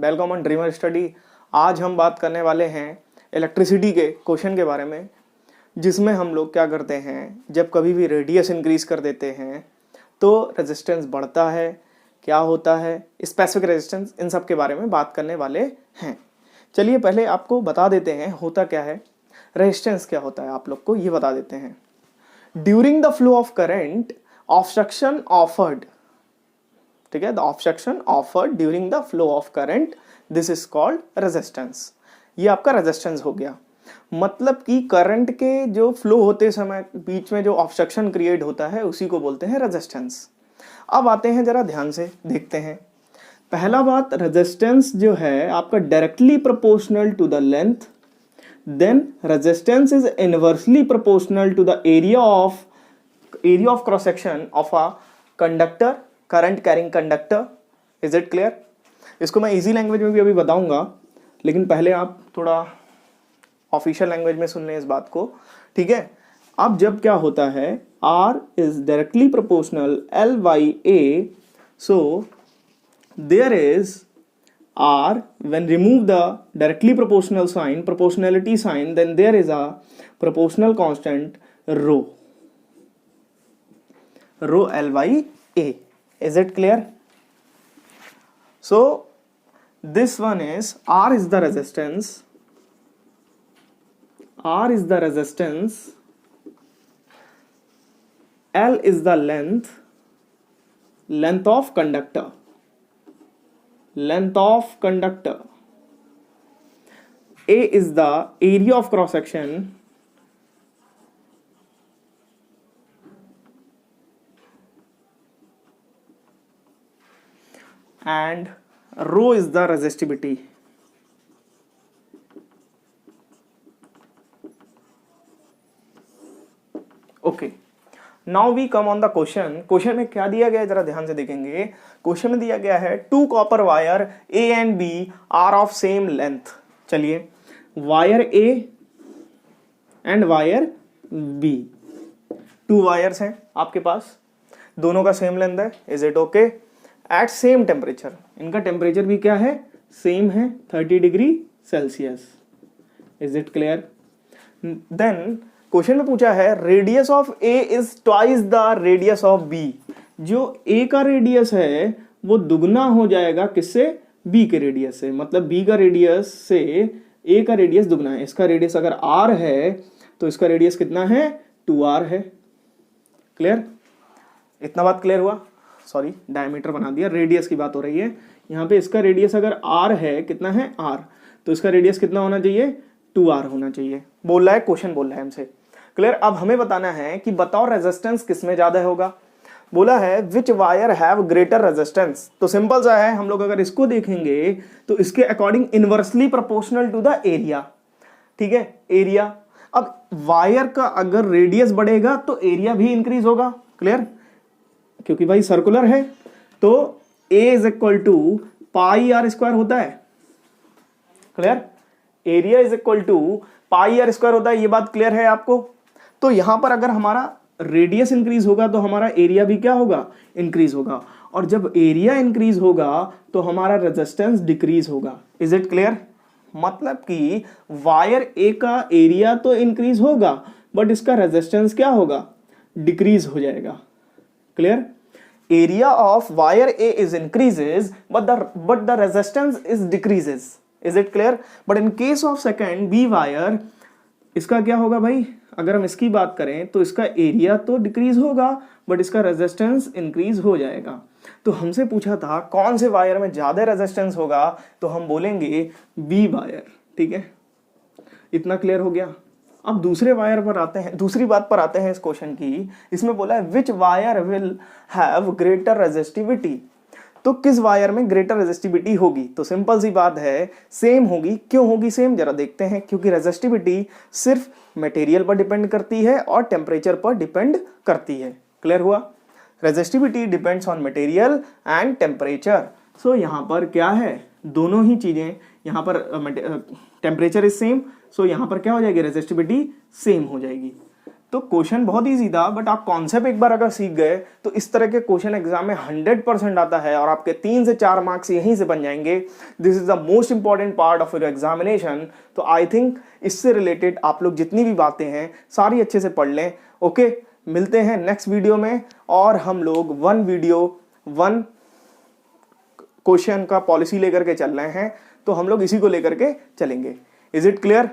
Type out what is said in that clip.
Welcome on dreamer study. आज हम बात करने वाले हैं इलेक्ट्रिसिटी के क्वेश्चन के बारे में, जिसमें हम लोग क्या करते हैं, जब कभी भी रेडियस इंक्रीज कर देते हैं तो रेजिस्टेंस बढ़ता है, क्या होता है, स्पेसिफिक रेजिस्टेंस, इन सब के बारे में बात करने वाले हैं। चलिए पहले आपको बता देते हैं होता क्या है, रेजिस्टेंस क्या होता है, आप लोग को ये बता देते हैं। During the flow of current obstruction offered, ठीक है, the obstruction offered during the flow of current, this is called resistance. ये आपका रेजिस्टेंस हो गया। मतलब कि करंट के जो फ्लो होते समय बीच में जो ऑब्स्ट्रक्शन क्रिएट होता है उसी को बोलते हैं रेजिस्टेंस। अब आते हैं, जरा ध्यान से देखते हैं। पहला बात, रेजिस्टेंस जो है आपका directly proportional to the length, then resistance is inversely proportional to the area of cross section of a conductor, current carrying conductor. Is it clear? इसको मैं इजी लैंग्वेज में भी अभी बताऊंगा, लेकिन पहले आप थोड़ा ऑफिशियल लैंग्वेज में सुन लें इस बात को, ठीक है। अब जब क्या होता है, R is directly proportional L by A, so there is R, when remove the directly proportional sign, proportionality sign, then there is a proportional constant rho L by A. Is it clear? So this one is R is the resistance, L is the length of conductor, A is the area of cross section, and rho is the resistivity. Okay, now we come on the question में क्या दिया गया है, जरा ध्यान से देखेंगे। Question में दिया गया है two copper wire A and B are of same length. चलिए, wire A and wire B, two wires हैं आपके पास, दोनों का सेम लेंथ है। Is it okay? At same temperature, इनका टेम्परेचर भी क्या है, सेम है, 30 degree Celsius. Is it clear? Then question में पूछा है radius of A is twice the radius of B. जो ए का रेडियस है वो दुगना हो जाएगा किससे, बी के रेडियस से। मतलब बी का रेडियस से ए का रेडियस दुगना है। इसका रेडियस अगर आर है तो इसका रेडियस कितना है, 2r है। क्लियर? इतना बात क्लियर हुआ? सॉरी, डायमीटर बना दिया, रेडियस की बात हो रही है यहाँ पे। इसका रेडियस अगर r है, कितना है, r, तो इसका रेडियस कितना होना चाहिए, 2r होना चाहिए। बोल रहा है, क्वेश्चन बोल रहा है हमसे। क्लियर? अब हमें बताना है कि बताओ रेजिस्टेंस किस में ज्यादा होगा। बोला है which wire have greater resistance. तो सिंपल सा है, हम लोग अगर इसको देखेंगे तो इसके according inversely proportional to the area, ठीक है, एरिया। अब वायर का अगर रेडियस बढ़ेगा तो एरिया भी इंक्रीज होगा। क्लियर? क्योंकि भाई सर्कुलर है, तो A is equal to pi r square होता है। Clear? Area is equal to pi r square होता है। ये बात क्लियर है आपको? तो यहां पर अगर हमारा रेडियस इंक्रीज होगा तो हमारा एरिया भी क्या होगा, इंक्रीज होगा। और जब एरिया इंक्रीज होगा तो हमारा रेजिस्टेंस डिक्रीज होगा। Is it clear? मतलब कि वायर ए का एरिया तो इंक्रीज होगा बट इसका रेजिस्टेंस क्या होगा, डिक्रीज हो जाएगा। Clear? Area of wire A is increases but the resistance is decreases. Is it clear? But in case of second B wire, इसका क्या होगा भाई, अगर हम इसकी बात करें तो इसका एरिया तो डिक्रीज होगा बट इसका रेजिस्टेंस इंक्रीज हो जाएगा। तो हमसे पूछा था कौन से वायर में ज्यादा रेजिस्टेंस होगा, तो हम बोलेंगे बी वायर। ठीक है, इतना क्लियर हो गया। अब दूसरे वायर पर आते हैं, दूसरी बात पर आते हैं इस क्वेश्चन की। इसमें बोला है which wire will have greater resistivity. तो किस वायर में ग्रेटर रेजिस्टिविटी होगी? तो सिंपल सी बात है, सेम होगी। क्यों होगी सेम, जरा देखते हैं। क्योंकि रेजिस्टिविटी सिर्फ मटेरियल पर डिपेंड करती है और टेम्परेचर पर डिपेंड करती है। क्लियर हुआ? Resistivity depends on material and temperature. So यहाँ पर क्या है, दोनों ही चीजें, यहाँ पर टेम्परेचर इज सेम, सो यहाँ पर क्या हो जाएगी, रेजिस्टिविटी सेम हो जाएगी। तो क्वेश्चन बहुत इजी था, बट आप कॉन्सेप्ट एक बार अगर सीख गए तो इस तरह के क्वेश्चन एग्जाम में 100% आता है और आपके 3 से 4 मार्क्स यहीं से बन जाएंगे। This is the most important part of your examination. तो आई थिंक इससे रिलेटेड आप लोग जितनी भी बातें हैं सारी अच्छे से पढ़ लें। ओके, मिलते हैं नेक्स्ट वीडियो में और हम लोग 1 क्वेश्चन का पॉलिसी लेकर के चल रहे हैं, तो हम लोग इसी को लेकर के चलेंगे। Is it clear?